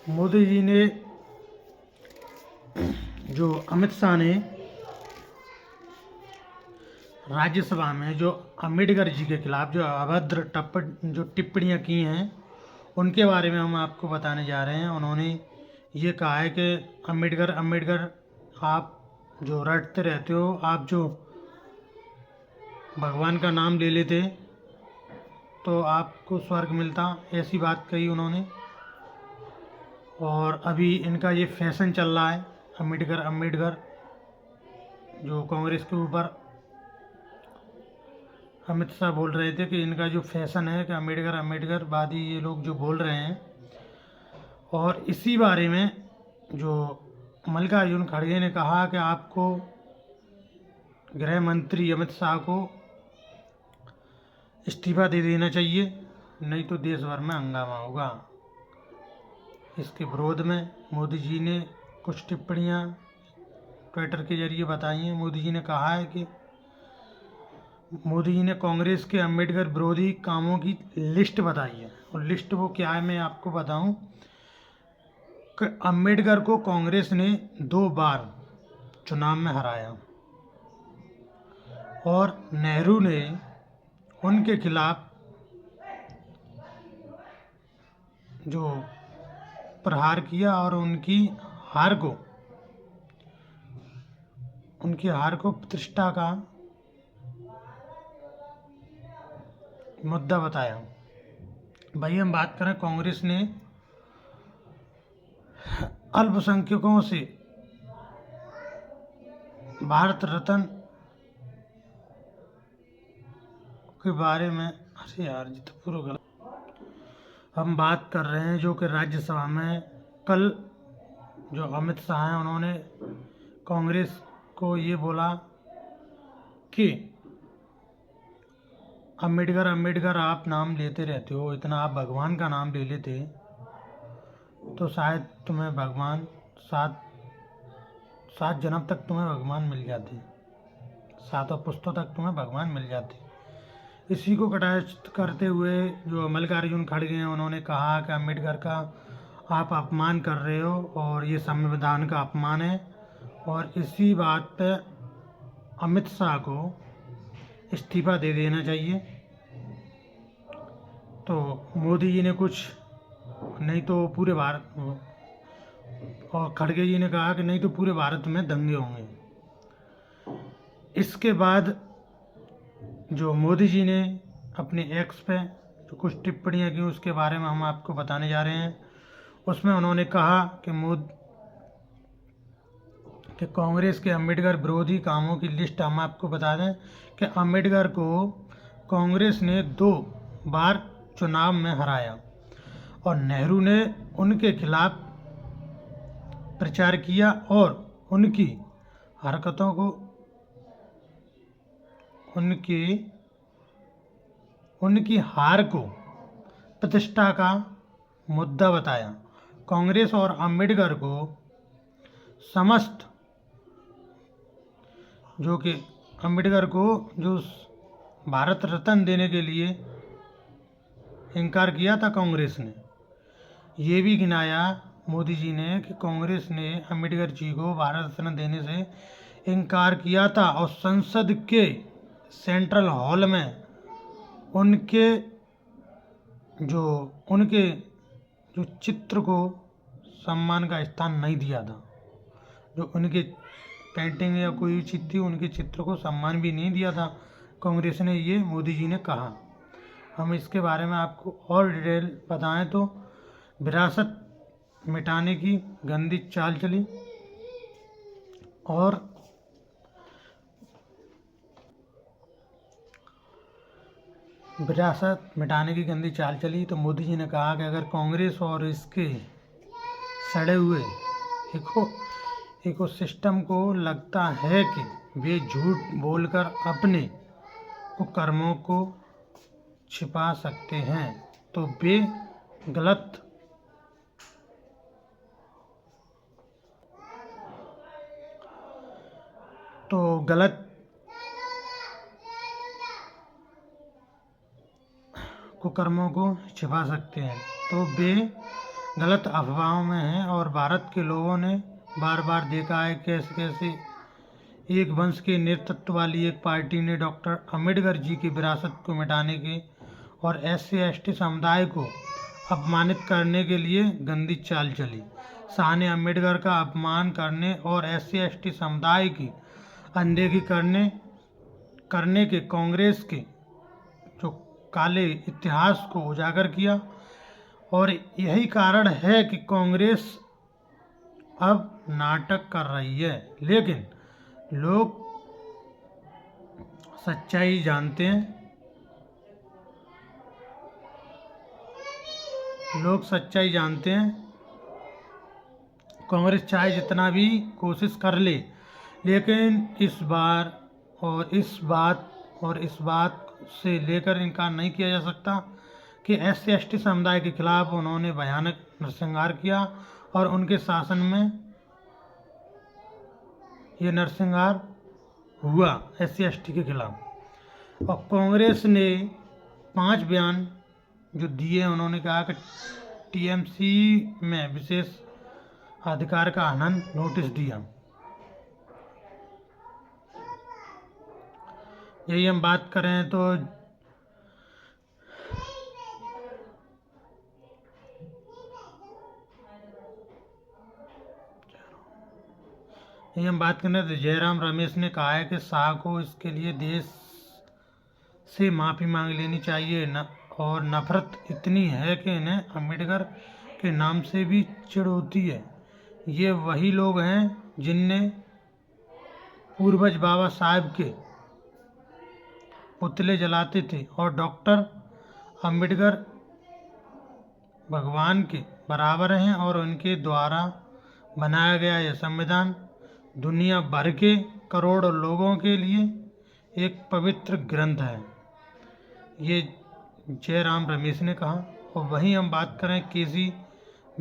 मोदी जी ने जो अमित शाह ने राज्यसभा में जो अम्बेडकर जी के खिलाफ जो अभद्र टिप्पणियां की हैं उनके बारे में हम आपको बताने जा रहे हैं। उन्होंने ये कहा है कि अम्बेडकर अम्बेडकर आप जो रटते रहते हो, आप जो भगवान का नाम ले लेते तो आपको स्वर्ग मिलता, ऐसी बात कही उन्होंने। और अभी इनका ये फैशन चल रहा है अम्बेडकर अम्बेडकर, जो कांग्रेस के ऊपर अमित शाह बोल रहे थे कि इनका जो फैशन है कि अम्बेडकर अम्बेडकर वादी ये लोग जो बोल रहे हैं। और इसी बारे में जो मल्लिकार्जुन खड़गे ने कहा कि आपको गृह मंत्री अमित शाह को इस्तीफा दे देना चाहिए, नहीं तो देश भर में हंगामा होगा। इसके विरोध में मोदी जी ने कुछ टिप्पणियां ट्विटर के जरिए बताई हैं। मोदी जी ने कहा है कि मोदी जी ने कांग्रेस के अम्बेडकर विरोधी कामों की लिस्ट बताई है, और लिस्ट वो क्या है मैं आपको बताऊं कि अम्बेडकर को कांग्रेस ने 2 बार चुनाव में हराया और नेहरू ने उनके खिलाफ जो प्रहार किया और उनकी हार को प्रतिष्ठा का मुद्दा बताया। भाई हम बात करें, कांग्रेस ने अल्पसंख्यकों से भारत रत्न के बारे में, अरे यार जी तो पूरा गलत। हम बात कर रहे हैं जो कि राज्यसभा में कल जो अमित शाह हैं उन्होंने कांग्रेस को ये बोला कि अम्बेडकर अम्बेडकर आप नाम लेते रहते हो, इतना आप भगवान का नाम ले लेते तो शायद तुम्हें भगवान 7 जन्म तक तुम्हें भगवान मिल जाते, 7 पुस्तों तक तुम्हें भगवान मिल जाते। इसी को कटाक्ष करते हुए जो मल्लिकार्जुन खड़गे हैं उन्होंने कहा कि अम्बेडकर का आप अपमान कर रहे हो और ये संविधान का अपमान है। और इसी बात पे अमित शाह को इस्तीफा दे देना चाहिए। तो मोदी जी ने कुछ, नहीं तो पूरे भारत, और खड़गे जी ने कहा कि नहीं तो पूरे भारत में दंगे होंगे। इसके बाद जो मोदी जी ने अपने एक्स पे जो कुछ टिप्पणियां की उसके बारे में हम आपको बताने जा रहे हैं। उसमें उन्होंने कहा कि कांग्रेस के अम्बेडकर विरोधी कामों की लिस्ट हम आपको बता दें कि अम्बेडकर को कांग्रेस ने 2 बार चुनाव में हराया और नेहरू ने उनके खिलाफ प्रचार किया और उनकी हरकतों को उनकी हार को प्रतिष्ठा का मुद्दा बताया। कांग्रेस और अम्बेडकर को समस्त जो कि अम्बेडकर को जो भारत रत्न देने के लिए इनकार किया था कांग्रेस ने, ये भी गिनाया मोदी जी ने कि कांग्रेस ने अम्बेडकर जी को भारत रत्न देने से इनकार किया था और संसद के सेंट्रल हॉल में उनके जो चित्र को सम्मान का स्थान नहीं दिया था। जो उनके पेंटिंग या कोई चीज थी उनके चित्र को सम्मान भी नहीं दिया था कांग्रेस ने, ये मोदी जी ने कहा। हम इसके बारे में आपको और डिटेल बताएं तो विरासत मिटाने की गंदी चाल चली और तो मोदी जी ने कहा कि अगर कांग्रेस और इसके सड़े हुए इकोसिस्टम को लगता है कि वे झूठ बोलकर अपने कुकर्मों को छिपा सकते हैं तो वे गलत कुकर्मों को छिपा सकते हैं तो वे गलत अफवाहों में हैं और भारत के लोगों ने बार बार देखा है कैसे कैसे एक वंश के नेतृत्व वाली एक पार्टी ने डॉक्टर अम्बेडकर जी की विरासत को मिटाने के और SC/ST समुदाय को अपमानित करने के लिए गंदी चाल चली। शाह ने अम्बेडकर का अपमान करने और SC/ST समुदाय की अनदेखी करने के कांग्रेस के जो काले इतिहास को उजागर किया और यही कारण है कि कांग्रेस अब नाटक कर रही है। लेकिन लोग सच्चाई जानते हैं। कांग्रेस चाहे जितना भी कोशिश कर ले, लेकिन इस बात से लेकर इनकार नहीं किया जा सकता कि SC/ST समुदाय के खिलाफ उन्होंने भयानक नरसंहार किया और उनके शासन में ये नरसंहार हुआ SC/ST के खिलाफ। और कांग्रेस ने 5 बयान जो दिए, उन्होंने कहा कि TMC में विशेष अधिकार का हनन नोटिस दिया। यही हम बात करें तो जयराम रमेश ने कहा है कि शाह को इसके लिए देश से माफ़ी मांग लेनी चाहिए और नफरत इतनी है कि इन्हें अम्बेडकर के नाम से भी चिढ़ होती है। ये वही लोग हैं जिनने पूर्वज बाबा साहब के पुतले जलाते थे और डॉक्टर अम्बेडकर भगवान के बराबर हैं और उनके द्वारा बनाया गया यह संविधान दुनिया भर के करोड़ों लोगों के लिए एक पवित्र ग्रंथ है। ये जयराम रमेश ने कहा। और वहीं हम बात करें KC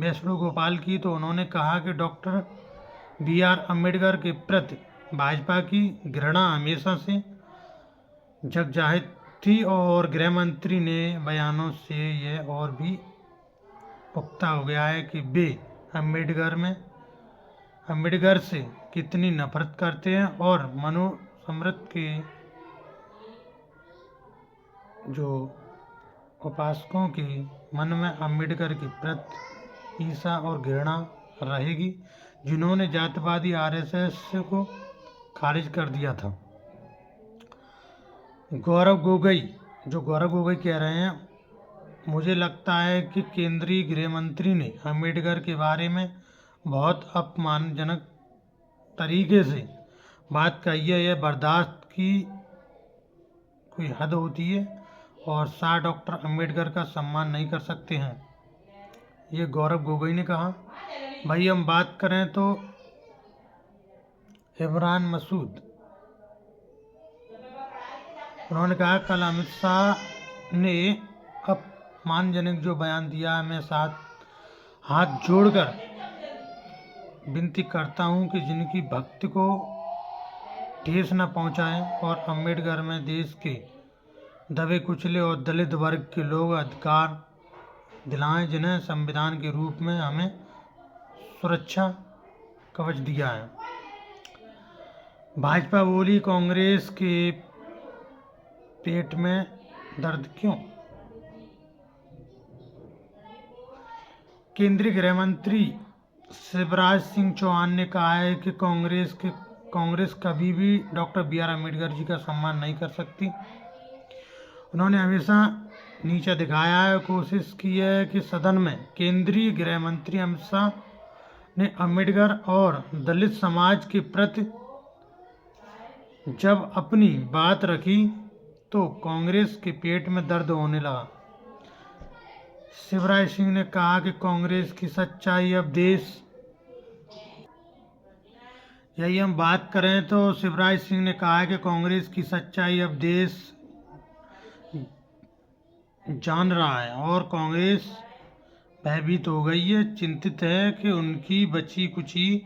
वेणुगोपाल की, तो उन्होंने कहा कि डॉक्टर BR अम्बेडकर के प्रति भाजपा की घृणा हमेशा से जगजाहिर थी और गृह मंत्री ने बयानों से यह और भी पुख्ता हो गया है कि वे अम्बेडकर से कितनी नफरत करते हैं और मनुस्मृति के जो उपासकों के मन में अम्बेडकर के प्रति ईर्ष्या और घृणा रहेगी, जिन्होंने जातिवादी RSS को खारिज कर दिया था। गौरव गोगोई कह रहे हैं, मुझे लगता है कि केंद्रीय गृह मंत्री ने अम्बेडकर के बारे में बहुत अपमानजनक तरीके से बात कही है। यह बर्दाश्त की कोई हद होती है और शाह डॉक्टर अम्बेडकर का सम्मान नहीं कर सकते हैं, ये गौरव गोगोई ने कहा। भाई हम बात करें तो इमरान मसूद, उन्होंने कहा कल अमित शाह ने अपमानजनक जो बयान दिया है, मैं हाथ जोड़कर विनती करता हूं कि जिनकी भक्ति को ठेस न पहुंचाएं और अम्बेडकर में देश के दबे कुचले और दलित वर्ग के लोग अधिकार दिलाएं, जिन्हें संविधान के रूप में हमें सुरक्षा कवच दिया है। भाजपा बोली, कांग्रेस के पेट में दर्द क्यों? केंद्रीय गृह मंत्री शिवराज सिंह चौहान ने कहा है कि कांग्रेस कभी भी डॉक्टर BR अम्बेडकर जी का सम्मान नहीं कर सकती। उन्होंने हमेशा नीचा दिखाया है, कोशिश की है कि सदन में केंद्रीय गृह मंत्री अमित शाह ने अम्बेडकर और दलित समाज के प्रति जब अपनी बात रखी तो कांग्रेस के पेट में दर्द होने लगा। शिवराज सिंह ने कहा कि कांग्रेस की सच्चाई अब देश, यही हम बात करें तो शिवराज सिंह ने कहा है कि कांग्रेस की सच्चाई अब देश जान रहा है और कांग्रेस भयभीत हो गई है, चिंतित है कि उनकी बची कुची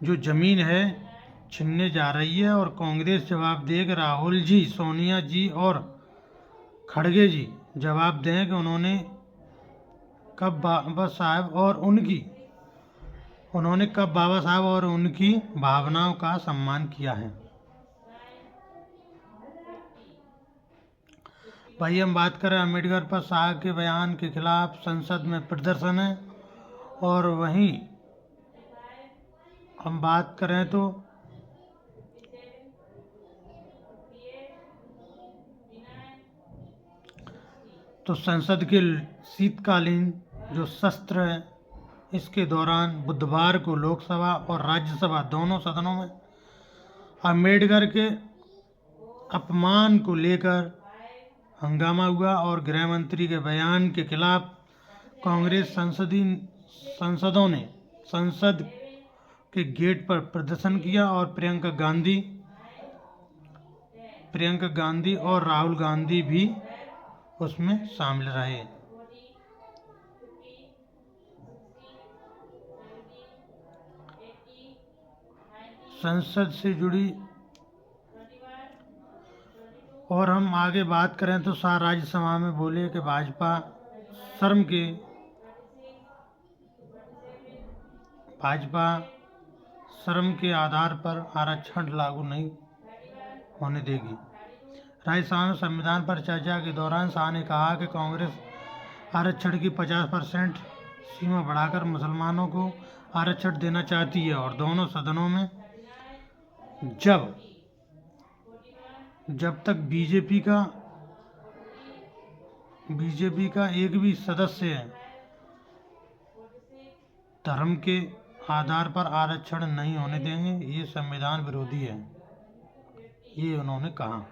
जो जमीन है छिनने जा रही है। और कांग्रेस जवाब देगी, राहुल जी, सोनिया जी और खड़गे जी जवाब दें कि उन्होंने कब बाबा साहब और उनकी भावनाओं का सम्मान किया है। भाई हम बात करें अम्बेडकर पर शाह के बयान के खिलाफ संसद में प्रदर्शन है, और वहीं हम बात करें तो संसद के शीतकालीन जो सत्र है, इसके दौरान बुधवार को लोकसभा और राज्यसभा दोनों सदनों में अम्बेडकर के अपमान को लेकर हंगामा हुआ और गृह मंत्री के बयान के खिलाफ कांग्रेस सांसदों ने संसद के गेट पर प्रदर्शन किया और प्रियंका गांधी और राहुल गांधी भी उसमें शामिल रहे। संसद से जुड़ी और हम आगे बात करें तो शाह राज्यसभा में बोले कि भाजपा शर्म के आधार पर आरक्षण लागू नहीं होने देगी। राज्यसभा में संविधान पर चर्चा के दौरान शाह ने कहा कि कांग्रेस आरक्षण की 50% सीमा बढ़ाकर मुसलमानों को आरक्षण देना चाहती है, और दोनों सदनों में जब तक बीजेपी का एक भी सदस्य धर्म के आधार पर आरक्षण नहीं होने देंगे। ये संविधान विरोधी है, ये उन्होंने कहा।